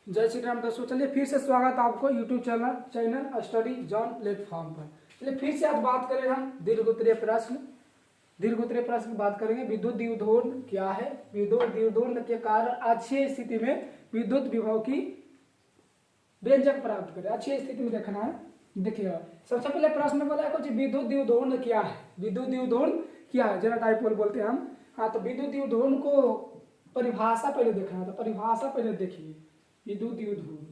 जय श्री राम दोस्तों। चलिए फिर से स्वागत है आपको YouTube channel study John platform पर। चलिए फिर से आज बात करें हम दीर्घोत्तरीय प्रश्न की बात करेंगे। विद्युत द्विध्रुवण क्या है? विद्युत द्विध्रुवण के कारण अक्षीय स्थिति में विद्युत विभव की व्यंजक प्राप्त करें। अक्षीय स्थिति में देखना है। देखिए सबसे पहले प्रश्न बोला है कुछ विद्युत द्विध्रुवण क्या है। विद्युत द्विध्रुवण क्या है? जरा डाइपोल बोलते हैं हम। हाँ, तो विद्युत द्विध्रुवण को परिभाषा पहले देखना है। तो परिभाषा पहले देखिए। विद्युत द्विध्रुवण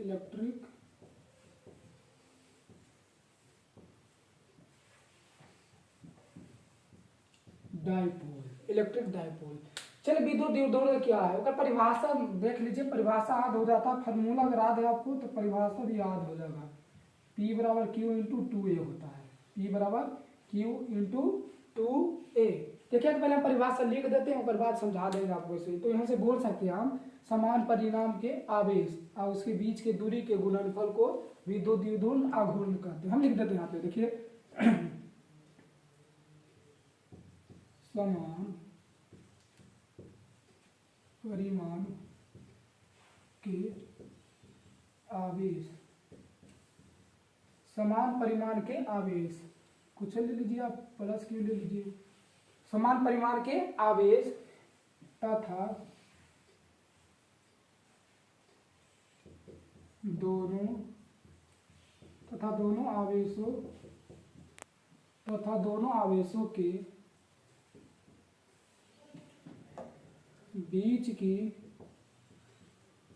इलेक्ट्रिक डाइपोल। चलिए विद्युत द्विध्रुवण क्या है उसका परिभाषा देख लीजिए। परिभाषा याद हो जाता है, फार्मूला अगर याद है आपको तो परिभाषा भी याद हो जाएगा। P बराबर Q इंटू 2A होता है। P बराबर Q इंटू 2A। देखिए पहले हम परिभाषा लिख देते हैं, उसके बाद समझा देंगे आपको इसे। तो यहाँ से बोल सकते हैं हम समान परिमाण के आवेश और उसके बीच के दूरी के गुणनफल को विद्युत द्विध्रुवण आघूर्ण कहते हैं। हम लिख देते हैं यहाँ पे। देखिए समान परिमाण के आवेश, समान परिमाण के आवेश, कुछ ले लीजिए आप, प्लस क्यों ले लीजिए। समान परिमाण के आवेश तथा दोनों आवेशों के बीच की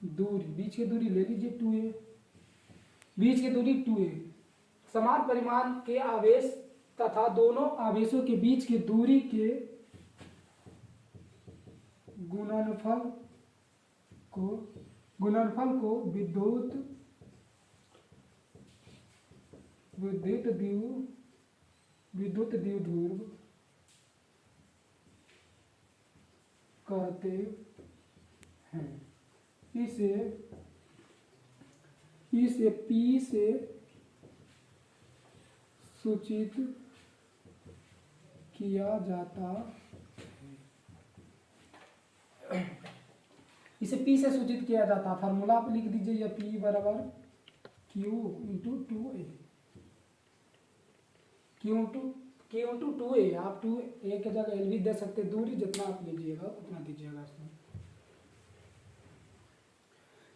दूरी ले लीजिए 2a। बीच की दूरी 2a। समान परिमाण के आवेश तथा दोनों आवेशों के बीच की दूरी के गुणनफल को विद्युत द्विध्रुव कहते हैं। इसे P से सूचित किया जाता है। इसे P से सूचित किया जाता है। फार्मूला आप लिख दीजिए या P बराबर Q into 2A। Q into 2A। आप 2A के जगह L भी दे सकते। दूरी जितना आप लीजिएगा उतना दीजिएगा इसमें।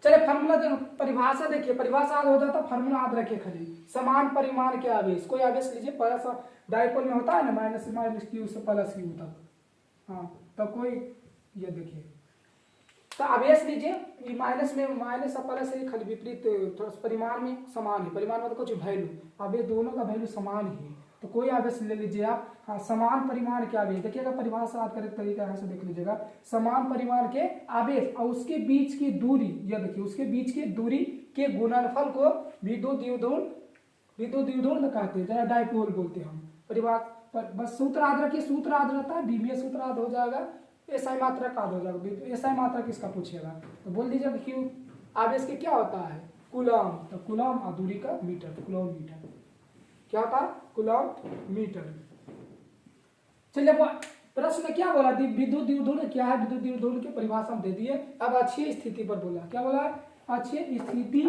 चलिए फार्मूला परिभाषा देखिए। परिभाषा याद हो जाता, फार्मूला याद रखिए खाली। समान परिमाण के आवेश, कोई आवेश लीजिए। प्लस डाइपोल में होता है ना माइनस Q से प्लस Q तक। हाँ, तो कोई ये देखिए तो आवेश लीजिए। माइनस में माइनस और प्लस है, खाली विपरीत थोड़ा परिमाण में समान है। परिमाण मतलब कुछ वैल्यू, आवेश दोनों का वैल्यू समान ही है। तो कोई आवेश ले लीजिए आप। हाँ, समान परिमाण के आवेश देखिएगा। परिभाषा याद करने तरीका यहाँ से देख लीजिएगा। समान परिमाण के आवेश और उसके बीच की दूरी, यह देखिए उसके बीच की दूरी के गुणनफल को विद्युत द्विध्रुवण कहते हैं। जरा डाइपोल बोलते हैं हम। परिभाषा बस सूत्र याद रखिए। सूत्र याद रहता है, डीवीए सूत्र याद हो जाएगा, एसआई मात्रक याद हो जाएगा। एसआई मात्रक किसका पूछेगा तो बोल दीजिएगा क्यों। आवेश के क्या होता है? कूलम। तो कूलम और दूरी का मीटर, तो कूलम मीटर क्या होता है? Coulomb meter. चलिए प्रश्न में क्या बोला? विद्युत द्विध्रुवण क्या है? विद्युत द्विध्रुवण की परिभाषा दे दिए। अब अक्षीय स्थिति पर बोला। क्या बोला? अक्षीय स्थिति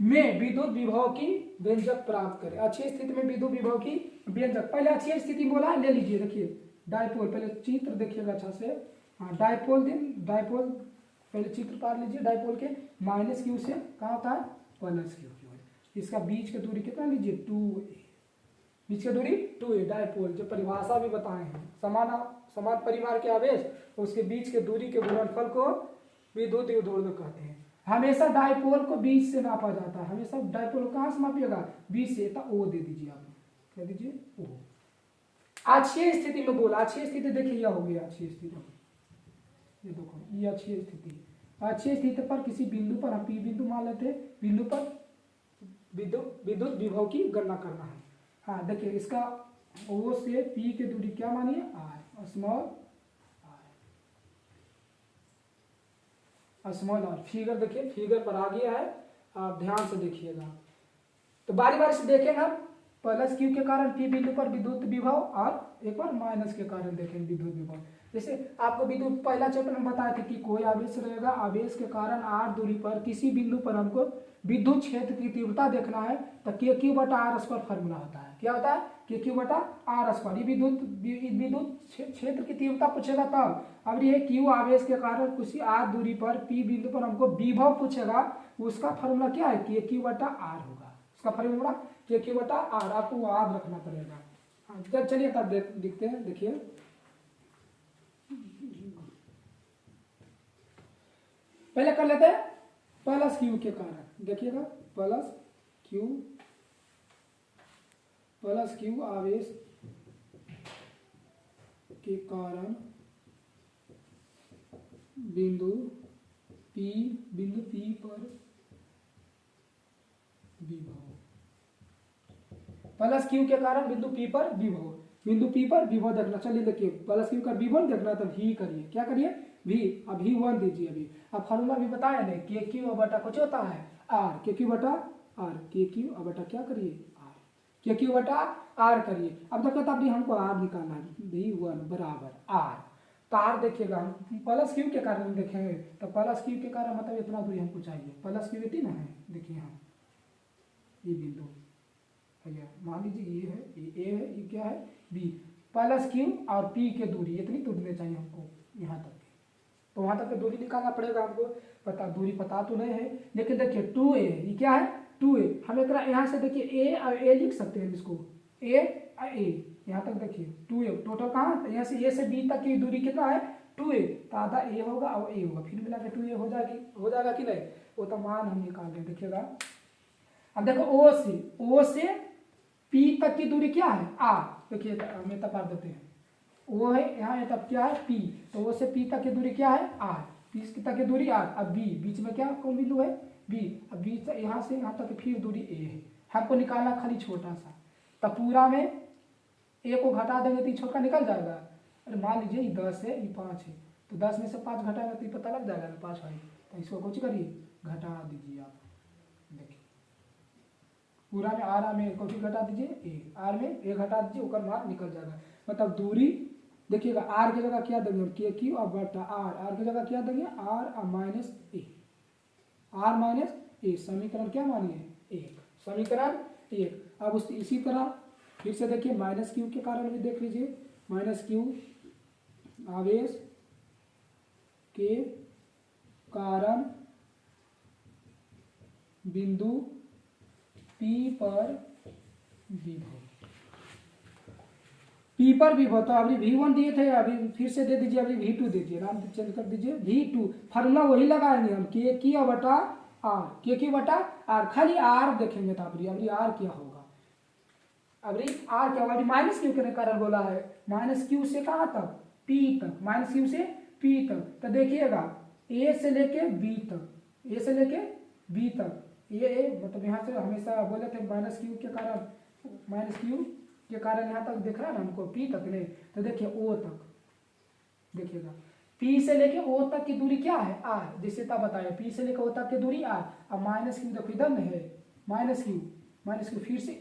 में विद्युत विभव की व्यंजक प्राप्त करें। अक्षीय स्थिति में विद्युत विभव की व्यंजक। पहले अक्षीय स्थिति बोला, ले लीजिए। देखिए डाइपोल, पहले चित्र देखिएगा अच्छा से। हाँ, डाइपोल पहले चित्र पार लीजिए। डाइपोल के माइनस Q से कहाँ होता है? Plus Q। इसका बीच की दूरी कितना लीजिए? 2a। बीच की दूरी 2a। डाइपोल जो परिभाषा भी बताए हैं, समान परिमाण के आवेश उसके बीच के दूरी के गुणनफल को विद्युत द्विध्रुवण कहते हैं। हमेशा डाइपोल को बीच से नापा जाता है। हमेशा डाइपोल को कहाँ से मापिएगा? बीच से। तो O दे दीजिए आप। क्या दीजिए? O। अक्षीय स्थिति में बोला। अक्षीय स्थिति देखिए यह हो गया अक्षीय स्थिति। ये देखो ये अक्षीय स्थिति। अक्षीय स्थिति पर किसी बिंदु पर हम P बिंदु मान लेते हैं। बिंदु पर विद्युत विभव की गणना करना है। हाँ देखिए इसका O से P की दूरी क्या मानिए? R, small r। फिगर देखिए, फिगर पर आ गया है, आप ध्यान से देखिएगा। तो बारी बारी से देखेंगे हम। प्लस क्यू के कारण पी बिंदु पर विद्युत विभव, और एक बार माइनस के कारण देखेंगे विद्युत विभव। जैसे आपको विद्युत पहला चैप्टर में बताया था कि कोई आवेश रहेगा, आवेश के कारण r दूरी पर किसी बिंदु पर हमको विद्युत क्षेत्र की तीव्रता देखना है, तो के क्यू बटा आर स्क्वायर फार्मूला होता है। क्या होता है? के क्यू बटा आर स्क्वायर। ये विद्युत क्षेत्र की तीव्रता पूछेगा तब। अब ये क्यू आवेश के कारण किसी r दूरी पर पी बिंदु पर हमको विभव पूछेगा, उसका फार्मूला क्या है? के क्यू बटा आर होगा। उसका फार्मूला के क्यू बटा आर, आपको याद रखना पड़ेगा। हाँ, चलिए तब देखते हैं। देखिए पहले कर लेते हैं प्लस क्यू के कारण। देखिएगा प्लस क्यू आवेश के कारण बिंदु पी पर विभव। प्लस क्यू के कारण बिंदु पी पर विभव, बिंदु पी पर विभव देखना। चलिए देखिए प्लस क्यू का विभव देखना, तो भी करिए। क्या करिए? भी। अब भी वन दीजिए। अभी अब फॉर्मूला भी बताया नहीं, के क्यू बटा कुछ होता है आर, के क्यू बटा आर, के क्यू बटा क्या करिए? आर, के क्यू बटा आर करिए। अब देखो तब भी हमको आर निकालना है। भी वन बराबर आर, तो आर देखिएगा हम प्लस क्यू के कारण देखेंगे, तो प्लस क्यू के कारण मतलब इतना दूरी हमको चाहिए। प्लस क्यू इतनी ना है, देखिए यहाँ ये बिंदु भैया मान लीजिए ये है, ये ए है, ये क्या है? बी। प्लस क्यू और पी के दूरी इतनी दूरी चाहिए हमको यहाँ तक की, तो वहां तक की दूरी निकालना पड़ेगा हमको। पता दूरी पता तो नहीं है, लेकिन देखिए 2a, ये क्या है? 2a। हम एक यहाँ से देखिए ए और ए लिख सकते हैं इसको, ए और ए यहाँ तक देखिए 2a टोटल। कहाँ? यहाँ से ए से बी तक की दूरी कितना है? 2a, तो आधा ए होगा और ए होगा, फिर मिला के 2a हो जाएगा कि नहीं? वो तो मान हम निकाल दें। देखिएगा अब देखो ओ से पी तक की दूरी क्या है? आर। देखिए हमें तपार देते हैं, ओ है यहाँ, तब क्या है? पी। तो ओ से पी तक की दूरी क्या है? आर। पी तक की दूरी आर। अब बी, बीच में क्या कौन बिंदु है? बी। अब बी से यहाँ तक फिर दूरी ए है, हमको निकालना खाली छोटा सा। तब पूरा में ए को घटा देंगे तो ये छोटा निकल जाएगा। अरे मान लीजिए ये 10 है, ये 5 है, तो 10 में से 5 घटाएगा तो ये पता लग जाएगा 5 है, तो इसको कुछ करिए घटा दीजिए आप। देखिए पूरा में आर में कौन घटा दीजिए? ए। आर में ए घटा दीजिए, ऊपर मान निकल जाएगा। मतलब दूरी देखिएगा आर की जगह क्या देंगे? के क्यू और बटा आर। आर की जगह क्या देंगे? आर और माइनस ए, आर माइनस ए। समीकरण क्या मानिए? 1। समीकरण 1। अब उस इसी तरह फिर से देखिए माइनस क्यू के कारण भी देख लीजिए। माइनस क्यू आवेश के कारण बिंदु पी पर विभव, पी पर विभव। तो अभी V1 दिए थे, अभी फिर से दे दीजिए, अभी V2 दीजिए, नाम चेंज कर दीजिए V2। फार्मूला वही लगाएंगे हम, के क्यू बटा आर, के क्यू बटा आर। खाली आर देखेंगे तो अभी आर क्या होगा? अभी आर क्या होगा? अभी माइनस क्यू के कारण बोला है, माइनस क्यू से कहाँ तक? पी तक, माइनस क्यू से पी तक। तो देखिएगा ए से लेके बी तक, ए से लेके बी तक, ये मतलब यहाँ से हमेशा बोले थे माइनस क्यू के कारण यहाँ तक दिख रहा है ना हमको, पी तक नहीं। तो देखिए ओ तक, देखिएगा पी से लेके ओ तक की दूरी क्या है? आर। जैसे तब बताया पी से लेके ओ तक की दूरी आर। अब माइनस क्यू देखो इधर में है, माइनस क्यू फिर से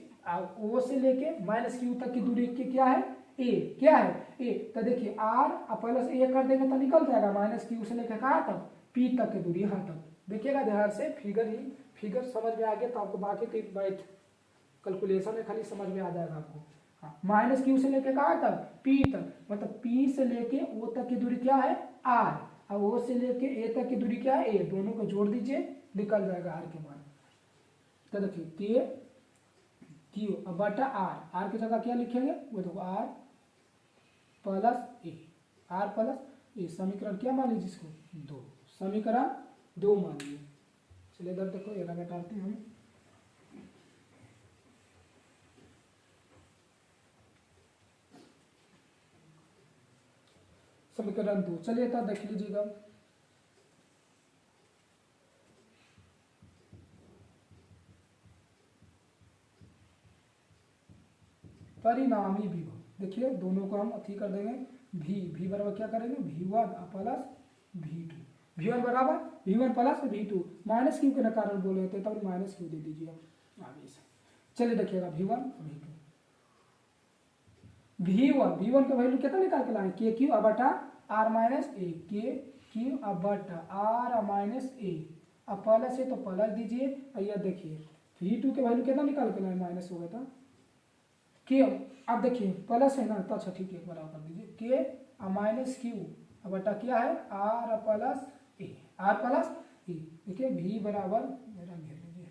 ओ से लेके माइनस क्यू तक की दूरी की क्या है? ए। क्या है? ए। तो देखिए आर प्लस ए कर देंगे तो निकल जाएगा माइनस क्यू से लेकर कहाँ तक? पी तक की दूरी यहाँ तक। देखिएगा ध्यान से, फिगर समझ में आ गया तो आपको बाकी की मैथ कैलकुलेशन में खाली समझ में आ जाएगा आपको। हाँ, माइनस क्यू से लेके कहाँ तक? पी तक। मतलब पी से लेके ओ तक की दूरी क्या है? आर। और ओ से लेके ए तक की दूरी क्या है? ए। दोनों को जोड़ दीजिए, निकल जाएगा आर के मान। तो देखिए के क्यू अब बटा आर। आर की जगह क्या लिखेंगे? वो देखो R plus A, R plus A. समीकरण क्या मान लीजिए इसको? 2। समीकरण 2 मान लीजिए। चलिए इधर देखो, ये घटाते हैं हम। समीकरण 2, चलिए तब देख लीजिएगा। परिणामी विभव, देखिए दोनों को हम अथी कर देंगे, भी बराबर क्या करेंगे? V1 plus V2। V1 बराबर V1 plus V2। Minus Q के कारण बोले थे तब माइनस क्यू दे दीजिए आप आगे से। चलिए देखिएगा V1 V2। V1 का वैल्यू कितना निकाल के लाए, के क्यू अब बटा आर माइनस ए, के क्यू अब बटा आर माइनस ए, अब प्लस है तो प्लस दीजिए। और यह देखिए V2 के वैल्यू कितना निकाल के लाए, माइनस हो गया था के। अब देखिए प्लस है ना, तो अच्छा ठीक है एक बार और कर दीजिए, के माइनस क्यू अब बटा क्या है R plus A, R plus A. देखिए V बराबर मेरा घेर लीजिए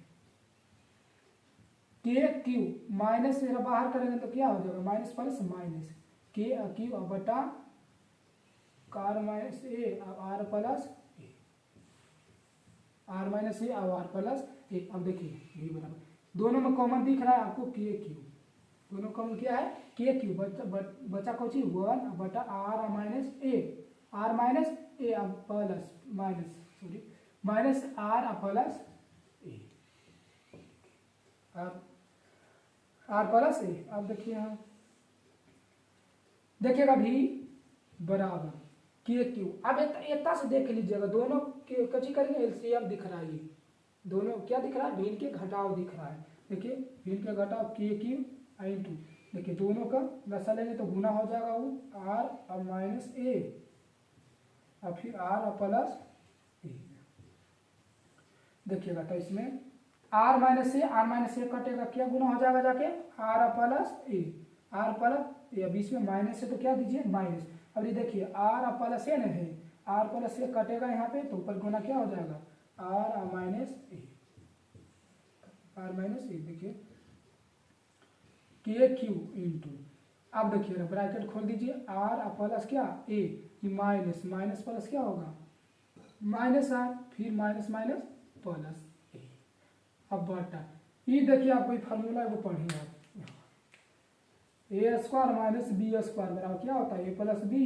के क्यू माइनस मेरा बाहर करेंगे तो क्या हो जाएगा, minus plus minus K Q अब बटा कार minus A R plus A, R minus A और आर प्लस ए। अब देखिए V बराबर दोनों में कॉमन दिख रहा है आपको के क्यू, दोनों कॉमन क्या है के क्यू, बचा कौन सी 1 बटा R minus A, R minus A plus minus sorry minus R plus A, R plus A. अब देखिए यहाँ देखिएगा V बराबर के क्यू। अब इतना से देख लीजिएगा दोनों के कची करेंगे एलसीएम दिख रहा है, ये दोनों क्या दिख रहा है भिन्न के घटाव दिख रहा है। देखिए भिन्न के घटाव के क्यू इंटू, देखिए दोनों का लसा लेंगे तो गुना हो जाएगा वो आर और माइनस ए और फिर आर प्लस ए। देखिएगा तो इसमें आर माइनस ए कटेगा, क्या गुना हो जाएगा जाके R plus A, R plus A. बीच में माइनस है तो क्या दीजिए माइनस। अब ये देखिए आर प्लस ए नहीं है, आर प्लस ए कटेगा यहाँ पे तो ऊपर गुना क्या हो जाएगा R minus A, R minus A. देखिए के क्यू इंटू, अब देखिए ब्रैकेट खोल दीजिए आर प्लस क्या ए माइनस माइनस प्लस क्या होगा माइनस आर, फिर माइनस माइनस प्लस ए। अब बटा ये देखिए आप कोई फार्मूला वो पढ़िए आप, ए स्क्वायर माइनस बी स्क्वायर बराबर क्या होता है ए प्लस बी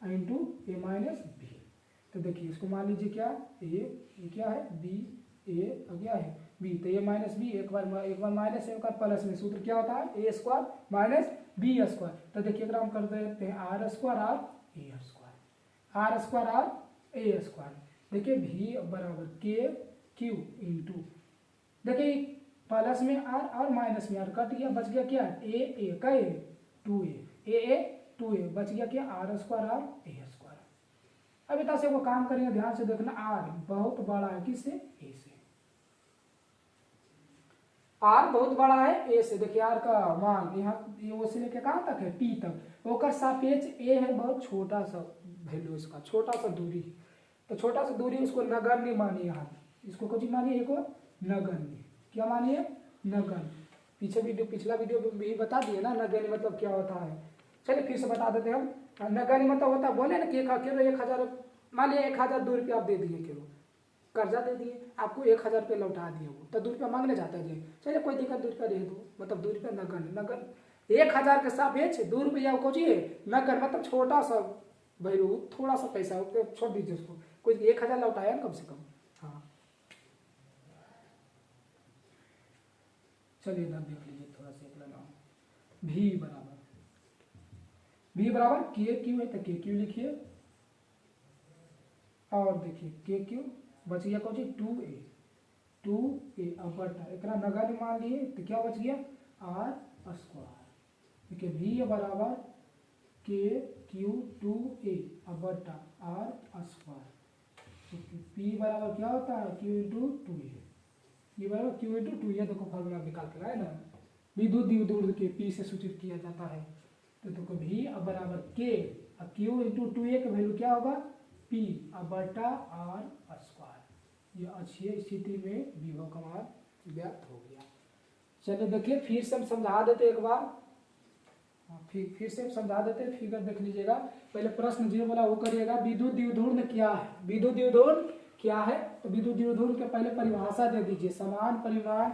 इंटू ए माइनस बी। तो देखिए इसको मान लीजिए क्या ए क्या है बी, ए क्या है बी, तो ए माइनस बी एक बार माइनस एक बार प्लस में सूत्र क्या होता है A square minus B square. तो देखिए अगर हम कर देते हैं r square r A square, r square r A square. देखिए भी बराबर के क्यू इंटू, देखिए प्लस में आर और माइनस में आर कट गया, बच गया क्या ए का ए 2a बच गया क्या r square r A square. अब इतना से वो काम करेंगे, ध्यान से देखना आर बहुत बड़ा है किससे ए से, आर बहुत बड़ा है ए से। देखिए आर का मान यहाँ ओ से लेके कहाँ तक है पी तक, ओकर सापेक्ष ए है बहुत छोटा सा वैल्यू, इसका छोटा सा दूरी, तो छोटा सा दूरी उसको नगण्य मानिए, यहाँ इसको कुछ मानिए एक नगण्य, क्या मानिए नगण्य। पिछला वीडियो में भी बता दिए ना नगण्य मतलब क्या होता है। चलिए फिर से बता देते हैं हम, नगण्य मतलब होता है बोले ना कि किलो 1000, मान लिया 1000 2 रुपये आप दे दिए, किलो कर्जा दे दिए आपको 1000 रुपये लौटा दिए, वो तो 2 रुपया मांगने जाता है। चलिए कोई दिक्कत 2 रुपया दे दो, मतलब 2 रुपया नगण्य 1000 के सापेक्ष 2 रुपया को चाहिए नगण्य मतलब छोटा सा वैल्यू, थोड़ा सा पैसा छोड़ दीजिए उसको, कोई 1000 लौटाया कम से कम। हाँ चलिए इधर देख लीजिए थोड़ा सा एक लगाओ, V बराबर के क्यू है तो के क्यू लिखिए, और देखिए के क्यू बच गया कौन सी 2a अब बटा एक नगण्य मान लिए तो क्या बच गया आर स्क्वायर। देखिए V बराबर के क्यू 2a अब बटा आर स्क्वायर। P बराबर क्या होता है Q इंटू 2a, ये बराबर Q इंटू 2a। देखो फॉर्मूला निकाल के लाए ना, विद्युत द्विध्रुव के P से सूचित किया जाता है। तो देखो V अब बराबर K और Q इंटू 2a का वैल्यू क्या होगा P अब बटा आर स्क्वायर। ये अच्छी स्थिति में विभव का मान व्यक्त हो गया। चलिए देखिए फिर से हम समझा देते एक बार, फिर से समझा देते, फिगर देख लीजिएगा। पहले प्रश्न जो बोला वो करिएगा, विद्युत द्विध्रुव क्या है, विद्युत द्विध्रुव क्या है। तो विद्युत द्विध्रुव के पहले परिभाषा दे दीजिए, समान परिमाण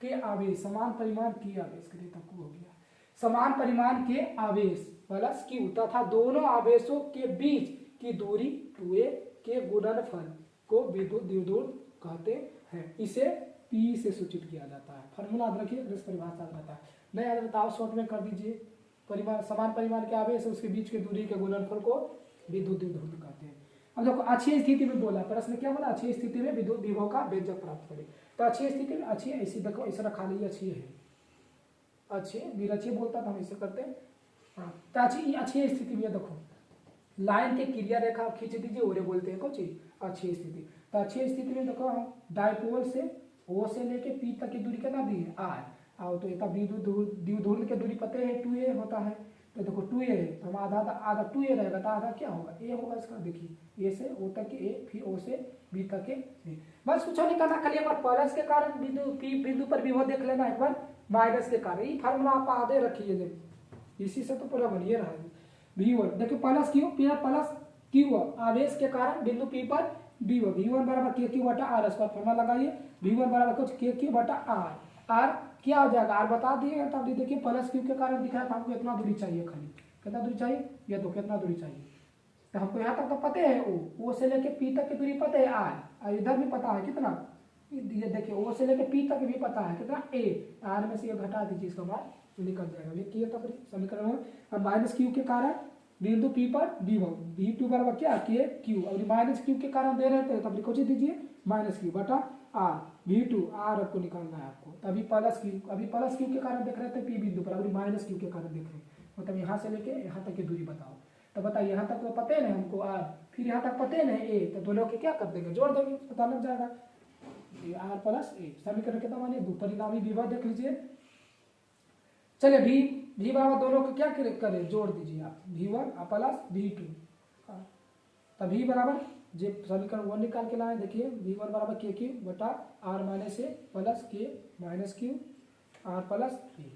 के आवेश, समान परिमाण के आवेश करिए तब हो गया, समान परिमाण के आवेश प्लस क्यू तथा दोनों आवेशों के बीच की दूरी 2a के गुणनफल को विद्युत द्विध्रुव कहते हैं। इसे P से सूचित किया जाता है। फॉर्मूला याद रखिए, परिभाषा रहता है, नहीं याद रहता शॉर्ट में कर दीजिए। परिमाण समान परिमाण के आवेश उसके बीच की दूरी के गुणनफल को विद्युत द्विध्रुव कहते हैं। अब देखो अच्छी स्थिति में बोला, प्रश्न क्या बोला, अच्छी स्थिति में विद्युत विभव का व्यंजक प्राप्त करें। तो अच्छी स्थिति में अच्छी ऐसी देखो ऐसा रखा लीजिए, अच्छी है अच्छे निरक्षीय बोलता था, हम इसे करते हैं। हाँ, तो अच्छी स्थिति में देखो लाइन के क्रिया रेखा खींच दीजिए, ओरे बोलते हैं कुछ अच्छी स्थिति। तो अच्छी स्थिति में देखो हम डायपोल से ओ से लेके पी तक की दूरी कितना दी है आर, आओ तो इतना द्विध्रुव की दूरी पता है 2a होता है, तो देखो 2a है तो हम आधा आधा 2a रहेगा, तो आधा क्या होगा a होगा इसका। देखिए a से o तक के a, फिर o से b तक के b। बस कुछ नहीं करना, खाली एक बार प्लस के कारण बिंदु p बिंदु पर विभव देख लेना, एक बार माइनस के कारण। ये फार्मूला आप आधे रखिए, इसी से तो पूरा बनिए रहा है। v1 देखिए प्लस क्यू आवेश के कारण बिंदु p पर v1 बराबर के क्यू बटा आर स्क्वायर। फॉर्मूला लगाइए v1 बराबर कुछ के क्यू बटा आर क्या हो जाएगा आर बता दिए। तब देखिए प्लस क्यू के कारण दिख रहा था, हमको इतना दूरी चाहिए, खाली कितना दूरी चाहिए, ये तो कितना दूरी चाहिए, तो हमको यहाँ तक तो पता है ओ से लेके पी तक की दूरी पता है आर, इधर भी पता है कितना, ये देखिए ओ से लेके पी तक भी पता है कितना ए, आर में से ये घटा दीजिए, इसका मान निकल जाएगा। ये किया तब समीकरण में अब माइनस क्यू के कारण बिंदु पी पर v2 बराबर क्या के क्यू, और माइनस क्यू के कारण दे रहे थे तब लिखो दीजिए माइनस क्यू बटा आर, v2 आर आपको निकालना है आपको। तो अभी प्लस क्यू के कारण देख रहे थे पी बिंदु पर, अभी माइनस क्यू के कारण देख रहे हैं, मतलब यहाँ से लेके यहाँ तक की दूरी बताओ। तो बताइए यहाँ तक तो पता है ना हमको आर, फिर यहाँ तक पता है ना ए, तो दोनों के क्या कर देंगे जोड़ देंगे, पता लग जाएगा आर प्लस ए। समीकरण कितना मानिए दो, परिणामी विभव देख लीजिए। चलिए भी बराबर दोनों को क्या करें जोड़ दीजिए आप, v1 प्लस v2, तब v बराबर जो समीकरण 1 निकाल के लाए, देखिए v1 बराबर के क्यू बटा आर माइनस ए प्लस के माइनस क्यू आर प्लस ए,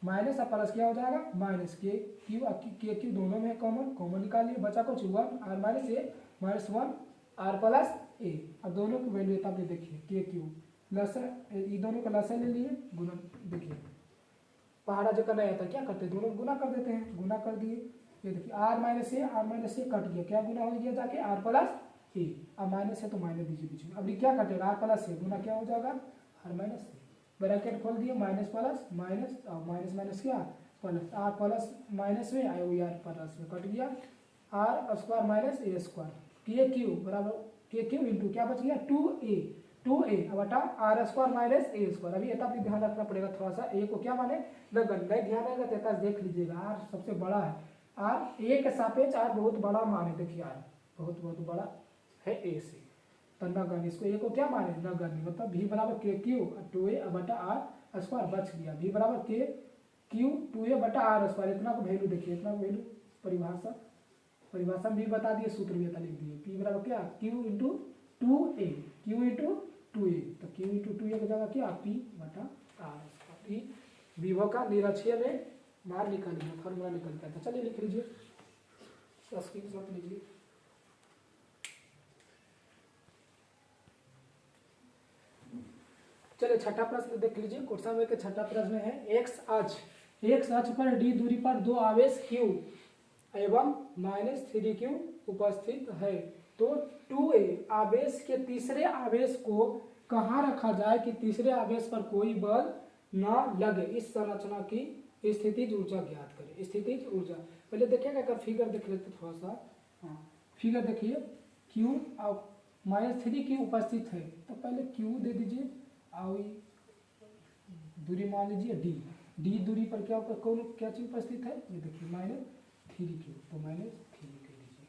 माइनस और प्लस क्या हो जाएगा माइनस के क्यू दोनों में कॉमन निकालिए, बचा कुछ 1 R minus A minus 1 R plus A. अब दोनों की वैल्यू तब देखिए के क्यू लसन, ये दोनों का लसन ले लिए गुना, देखिए पहाड़ा जो करना आता है क्या करते हैं दोनों गुना कर देते हैं, गुना कर दिए, ये देखिए आर माइनस ए कट गया, क्या गुना हो गया जाके आर प्लस ए, अब माइनस है तो माइनस दीजिए बीच में, अब क्या कटेगा आर प्लस ए गुना क्या हो जाएगा आर माइनस ए, ब्रैकेट खोल दिए माइनस प्लस माइनस और माइनस माइनस क्या प्लस, आर प्लस माइनस में आए हुई आर प्लस में कट गया r square minus A square, K Q बराबर के क्यू इंटू क्या बच गया 2a बटा r square minus A square. अभी एता भी ध्यान रखना पड़ेगा थोड़ा सा, ए को क्या माने लगन, नहीं ध्यान रहेगा तो एता देख लीजिएगा आर सबसे बड़ा है, आर ए के सापेक्ष आर बहुत बड़ा मान है, देखिए आर बहुत बड़ा है ए से, तो नगन इसको ए को क्या माने नगन, मतलब v बराबर के क्यू 2a बटा आर स्क्वायर बच गया, v बराबर के क्यू 2a बटा आर स्क्वायर, इतना को वैल्यू देखिए, इतना वैल्यू परिभाषा भी बता दिए, सूत्र भी लिख दिए, p बराबर क्या q into 2a, q into 2a, तो q इंटू 2a की जगह क्या p बटा आर, विभव का निरक्षीय में मान निकालिए, फॉर्मूला निकल गया था। चलिए लिख लीजिए, स्क्रीनशॉट लीजिए। चलिए छठा प्रश्न देख लीजिए, क्वेश्चन में के छठा प्रश्न है एक्स अक्ष पर d दूरी पर दो आवेश q एवं -3q उपस्थित है, तो 2a आवेश के तीसरे आवेश को कहाँ रखा जाए कि तीसरे आवेश पर कोई बल न लगे, इस संरचना की स्थितिज ऊर्जा ज्ञात करें। स्थितिज ऊर्जा पहले देखिएगा, अगर फिगर देख लेते थोड़ा सा, हाँ फिगर देखिए q और -3q उपस्थित है, तो पहले q दे दीजिए और दूरी मान लीजिए d दूरी पर क्या क्या चीज उपस्थित है, ये देखिए -3q, तो -3 कह लीजिए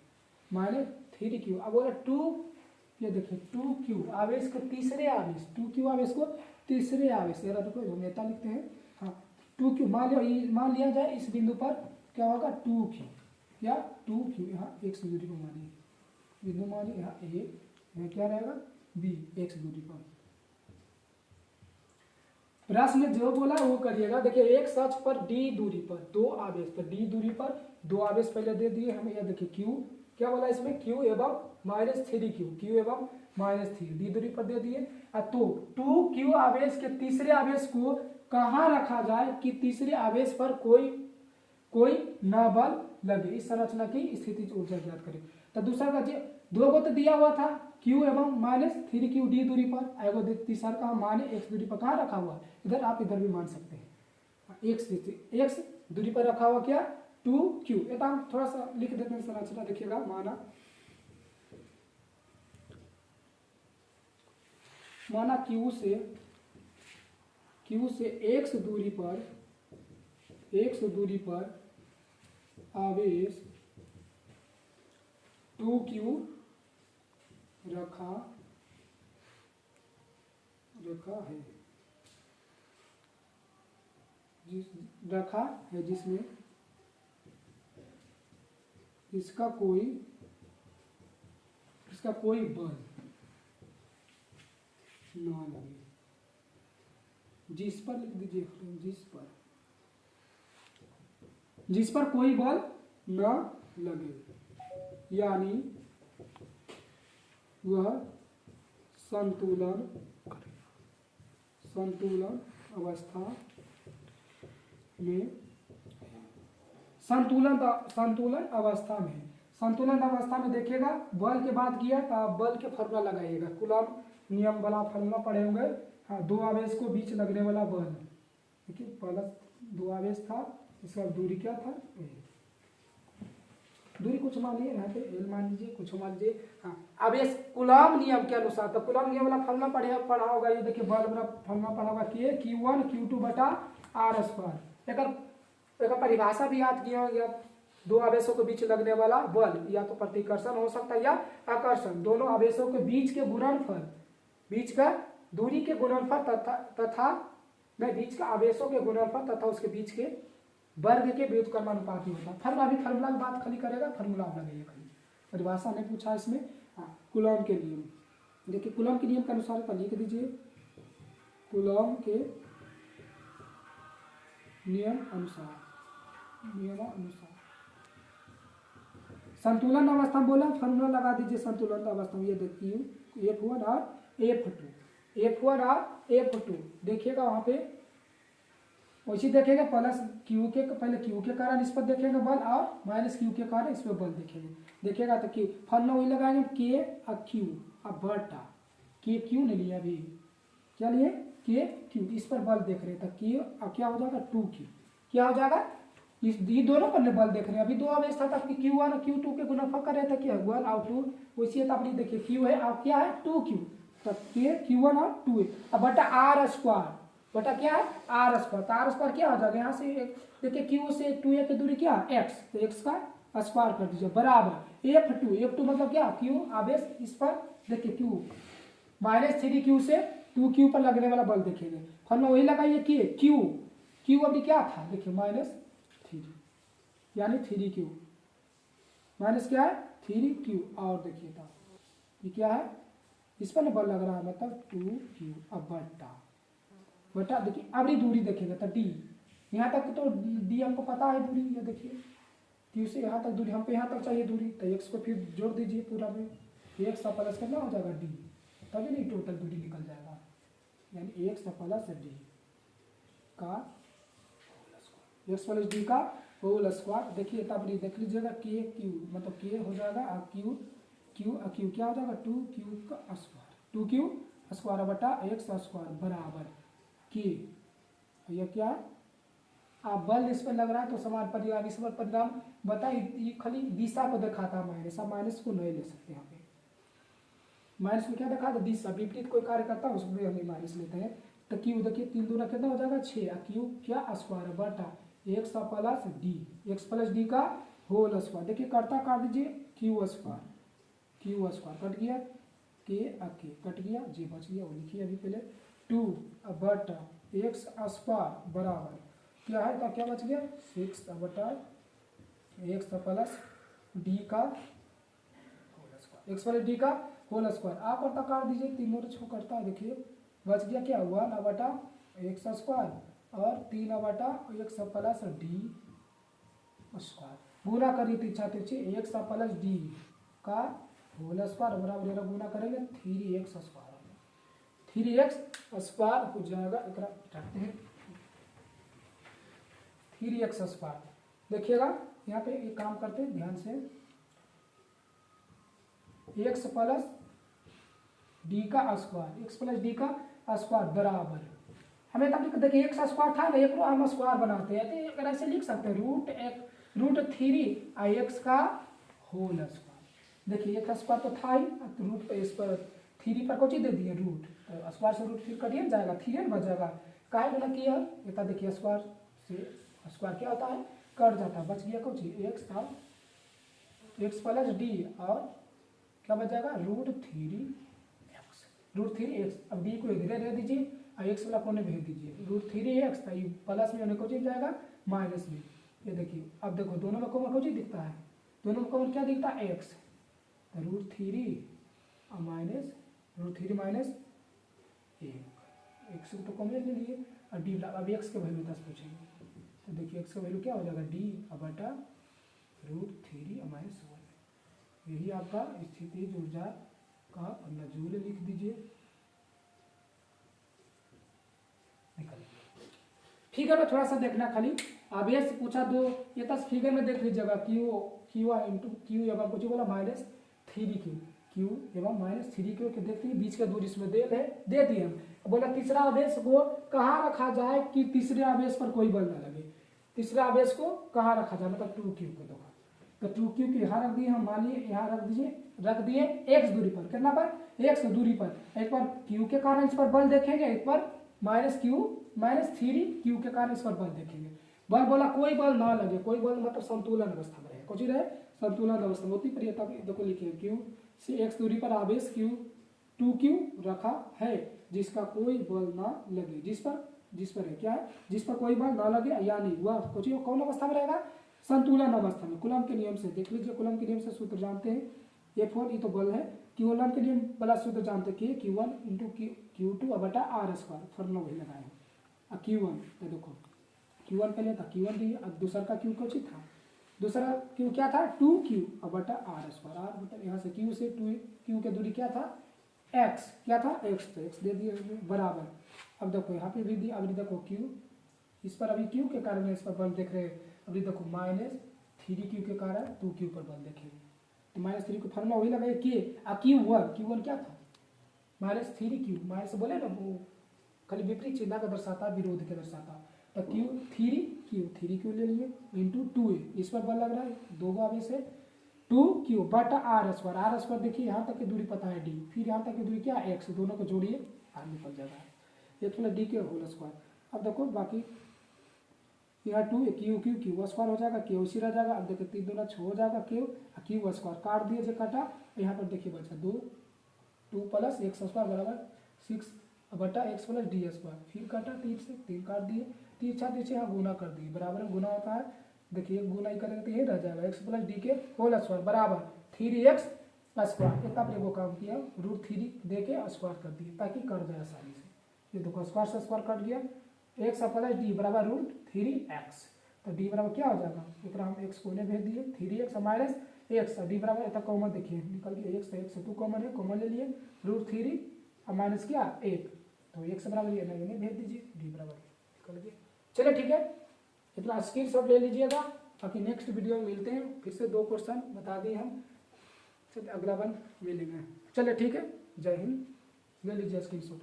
-3q। अब बोला 2, ये देखिए 2q आवेश को तीसरे आवेश, 2q आवेश को तीसरे आवेश, ये देखो नेता लिखते हैं, हाँ 2q मान लिया जाए इस बिंदु पर क्या होगा 2q, क्या 2q यहाँ x दूरी को मानिए, बिंदु मानिए यहाँ a, यहाँ क्या रहेगा b x दूरी पर। प्रश्न जो बोला वो करिएगा, देखिए एक अक्ष पर d दूरी पर दो आवेश पर, d दूरी पर दो आवेश पहले दे दिए हमें, यह देखिए q क्या बोला इसमें q एवं -3q एवं -3 d दूरी पर दे दिए, तो 2q आवेश के तीसरे आवेश को कहाँ रखा जाए कि तीसरे आवेश पर कोई न बल लगे, इस संरचना की स्थितिज ऊर्जा ज्ञात करें। तो दूसरा का दो को तो दिया हुआ था q एवं -3q d दूरी पर, एगो तीसरा का मान x दूरी पर कहाँ रखा हुआ है, इधर आप इधर भी मान सकते हैं, x दूरी पर रखा हुआ क्या 2q, ये हम थोड़ा सा लिख देते हैं संरचना, देखिएगा माना q से x दूरी पर एक्स दूरी पर आवेश 2q रखा है जिसमें इसका कोई बल ना लगे, जिस पर लिख दीजिए, जिस पर कोई बल न लगे, यानी वह संतुलन अवस्था में संतुलन अवस्था में देखिएगा। बल के बाद किया तो आप बल के फॉर्मूला लगाइएगा, कूलॉम नियम वाला फॉर्मूला पढ़े होंगे। हाँ, दो आवेश को बीच लगने वाला बल, देखिए प्लस दो आवेश था, इसका दूरी क्या था, दूरी कुछ मान लीजिए यहाँ पे एल मान लीजिए, कुछ मान लीजिए। हाँ, अब इस कूलॉम नियम के अनुसार, तो कूलॉम नियम वाला फॉर्मूला पढ़ा होगा, ये देखिए बल वाला फॉर्मूला पढ़ा होगा कि Q1 Q2 बटा R स्क्वायर। एक परिभाषा भी याद किया होगा, दो आवेशों के बीच लगने वाला बल या तो प्रतिकर्षण हो सकता है या आकर्षण, दोनों आवेशों के बीच के गुणनफल, बीच का दूरी के गुणनफल तथा बीच का आवेशों के गुणनफल तथा उसके बीच के वर्ग के व्युत्क्रमानुपाती होता है। फार्मूला की बात खाली करेगा, फार्मूला लगाइए खाली, परिभाषा ने पूछा इसमें। हाँ, कूलॉम के नियम, देखिए कूलॉम के नियम के अनुसार तो लिख दीजिए, कूलॉम के नियम अनुसार संतुलन अवस्था में बोला, फार्मूला लगा दीजिए संतुलन अवस्था में। ये देखिए F1 और F2 देखिएगा वहां पे वैसे देखेगा, प्लस क्यू के पहले क्यू के कारण इस पर देखेंगे बल और माइनस क्यू के कारण इस पर बल देखेंगे। देखिएगा तो क्यू फॉर्मूला वही लगाएंगे, के और क्यू अब बटा के क्यू नहीं लिया अभी, क्या लिए के क्यू, इस पर बल देख रहे हैं तो के अब क्या हो जाएगा 2q, क्या हो जाएगा, ये दोनों पर बल देख रहे हैं। अभी दो आवेश था तब Q1 और Q2 के गुणनफल कर रहे थे, क्या 1 और 2, वैसे तो अपनी देखिए Q है और क्या है 2q, तब के Q1 और 2 अब बटा R स्क्वायर, बटा क्या है R स्क्वायर, तो R स्क्वायर क्या हो जाएगा, यहाँ से देखिए Q से 2a की दूरी क्या है x, तो x का स्क्वायर कर दीजिए बराबर F2 मतलब क्या Q आवेश इस पर देखिए Q माइनस 3q से 2q पर लगने वाला बल देखेंगे, फॉर्मूला वही लगाइए कि Q अभी क्या था देखिए -3 यानी 3q माइनस क्या है 3q, और देखिए था ये क्या है, इस पर बल लग रहा है मतलब 2q, अब बटा देखिए अब दूरी देखेंगे तो d, यहाँ तक तो d हमको पता है दूरी, ये देखिए q से यहाँ तक दूरी, हमको यहाँ तक चाहिए दूरी, तो x को फिर जोड़ दीजिए पूरा में, x का प्लस करना हो जाएगा d, तभी नहीं टोटल दूरी निकल जाएगा, यानी x प्लस d का x प्लस d का होल स्क्वायर। देखिए तब देख लीजिएगा के क्यू मतलब के हो जाएगा और क्यू क्या हो जाएगा 2q का स्क्वायर, 2q स्क्वायर बटा x स्क्वायर बराबर के, यह क्या है आप बल इस पर लग रहा है तो समान परिणाम, इस पर परिणाम बताइए, ये खाली दिशा को दिखाता है माइनस, आप माइनस को नहीं ले सकते, यहाँ पे माइनस में क्या दिखा था दिशा, विपरीत कोई कार्य करता है उसमें हम माइनस लेते हैं, तो क्यू देखिए 3 दूना कितना हो जाएगा 6, क्यू क्या स्क्वायर बटा x प्लस डी का होल स्क्वायर, देखिए करता काट दीजिए क्यू स्क्वायर कट गया, के कट गया, जे बच गया वो लिखिए अभी पहले 2 बटा x स्क्वायर बराबर क्या है, तो क्या बच गया 6 बटा x प्लस डी का whole square, x plus D का होल स्क्वायर, आप करता काट दीजिए, तीनों छो करता है, देखिए बच गया क्या 1 बटा x स्क्वायर और 3 बटा x प्लस डी स्क्वायर, गुना करिए तीछा तीछी x प्लस डी का होल स्क्वायर बराबर ये गुना करेंगे 3x स्क्वायर, 3x स्क्वायर हो जाएगा, एकरा हटाते हैं 3x स्क्वायर। देखिएगा यहाँ पे एक काम करते हैं ध्यान से, x प्लस डी का स्क्वायर, x प्लस डी का स्क्वायर बराबर, हमें तब देखिए एक्स स्क्वायर था ना, एक रो हम स्क्वायर बनाते हैं तो अगर ऐसे लिख सकते हैं √3 x का होल स्क्वायर, देखिए एक स्क्वायर तो था ही, रूट पे इस पर 3 पर कोची दे दिए रूट, तो स्क्वायर से रूट फिर कटिए जाएगा 3 बच जाएगा, काहे गुना किया ये था देखिए स्क्वायर से स्क्वायर क्या होता है, कट जाता है, बच गया कुछ एक्स था, एक्स प्लस डी और क्या बच जाएगा √3x। अब डी को इधर रह दीजिए और एक्स वाला कोने भेज दीजिए, √3x था, ये प्लस में होने को चीज जाएगा माइनस में। ये देखिए अब देखो दोनों में कॉमन को चीज दिखता है, दोनों में कॉमन क्या दिखता है एक्स, तो √3 और माइनस √3 माइनस 1, एक्स तो कॉमन ले लिए और डी। अब एक्स के वैल्यू 10 पूछेंगे, तो देखिए एक्स का वैल्यू क्या हो जाएगा डी बटा √3 और माइनस 1। यही आपका स्थितिज ऊर्जा का अपना जूल लिख दीजिए, निकल। फिगर में थोड़ा सा देखना खाली, आवेश पूछा दो, ये तस फिगर में देख लीजिएगा क्यू इंटू क्यू एवं कुछ बोला -3q, क्यू एवं -3q के देखते हैं बीच का दूरी इसमें दे दिए हम। बोला तीसरा आवेश को कहाँ रखा जाए कि तीसरे आवेश पर कोई बल न लगे, तीसरे आवेश को कहाँ रखा जाए, मतलब 2q को देखो, तो 2q की यहाँ रख दिए हम, मान लिए यहाँ रख दिए x दूरी पर, कितना पर x दूरी पर। एक बार q के कारण इस पर बल देखेंगे, एक बार -3q के कारण इस पर बल देखेंगे। बल बोला कोई बल ना लगे, कोई बल मतलब संतुलन अवस्था में रहे, कुछ ही रहे संतुलन अवस्था होती पर, तब देखो लिखे q से x दूरी पर आवेश q 2q रखा है जिसका कोई बल ना लगे, जिस पर है क्या है, जिस पर कोई बल ना लगे, यानी वह कुछ कौन अवस्था में रहेगा, संतुलन अवस्था में। कूलम के नियम से देख लीजिए, कूलम के नियम से सूत्र जानते हैं, F1 ये तो बल है, कूलम के नियम वाला सूत्र जानते हैं कि Q1 इंटू Q2 बटा R स्क्वायर, फॉर्मूला वही लगाए हैं। अब Q1 तो देखो Q1 पहले था, Q1 दिए, अब दूसरा का Q कुछ था, दूसरा Q क्या था 2Q बटा R स्क्वायर, R मतलब यहाँ से Q से 2Q के दूरी क्या था x, क्या था x, तो x दे दिए बराबर। अब देखो यहाँ पे भी दिया, अभी देखो Q, इस पर अभी Q के कारण इस पर बल देख रहे हैं, अभी देखो -3q के कारण 2q पर बल देखेंगे, तो -3 को फॉर्मूला वही लगाए कि Q1 क्या था -3q, माइनस बोले ना वो खाली विपरीत चिन्ह का दर्शाता, विरोध के दर्शाता, तो Q3q ले लिए इंटू 2a, इस पर बल लग रहा है, दो आवेश है 2q बटा R स्क्वायर, R स्क्वायर देखिए यहाँ तक की दूरी पता है d, फिर यहाँ तक की दूरी क्या x, दोनों को जोड़िए R निकल जाएगा, ये थोड़ा d के होल स्क्वायर। अब देखो बाकी यहाँ 2 q स्क्वायर हो जाएगा, k उसी रह जाएगा। अब देखो 3 दूना 6 हो जाएगा, q स्क्वायर काट दिए जो काटा, यहाँ पर देखिए बचा 2 प्लस x स्क्वायर बराबर 6 बटा x प्लस डी स्क्वायर, फिर काटा 3 से 3 काट दिए, 3 6 यहाँ गुना कर दिए, बराबर में गुना होता है, देखिए गुना ही करेंगे तो ये रह जाएगा x प्लस डी के होल स्क्वायर बराबर 3x स्क्वायर। इतना आपने वो काम किया, √3 दे के स्क्वायर कर दिए ताकि कर जाए आसानी से। ये देखो स्क्वायर से स्क्वायर कट गया, x प्लस डी बराबर √3x, तो d बराबर क्या हो जाएगा, एक हम x को भेज दिए 3x माइनस x, डी बराबर इतना कॉमन देखिए निकल गया, x से 2 कॉमन है, कॉमन ले लिए √3 और माइनस क्या 1, तो x बराबर ये नहीं भेज दीजिए, डी बराबर निकल गया। चलिए ठीक है, इतना स्क्रीनशॉट ले लीजिएगा, बाकी नेक्स्ट वीडियो में मिलते हैं, फिर से 2 क्वेश्चन बता दिए हम, चलिए अगला वन मिलेंगे। चलिए ठीक है, जय हिंद, ले लीजिए स्क्रीनशॉट।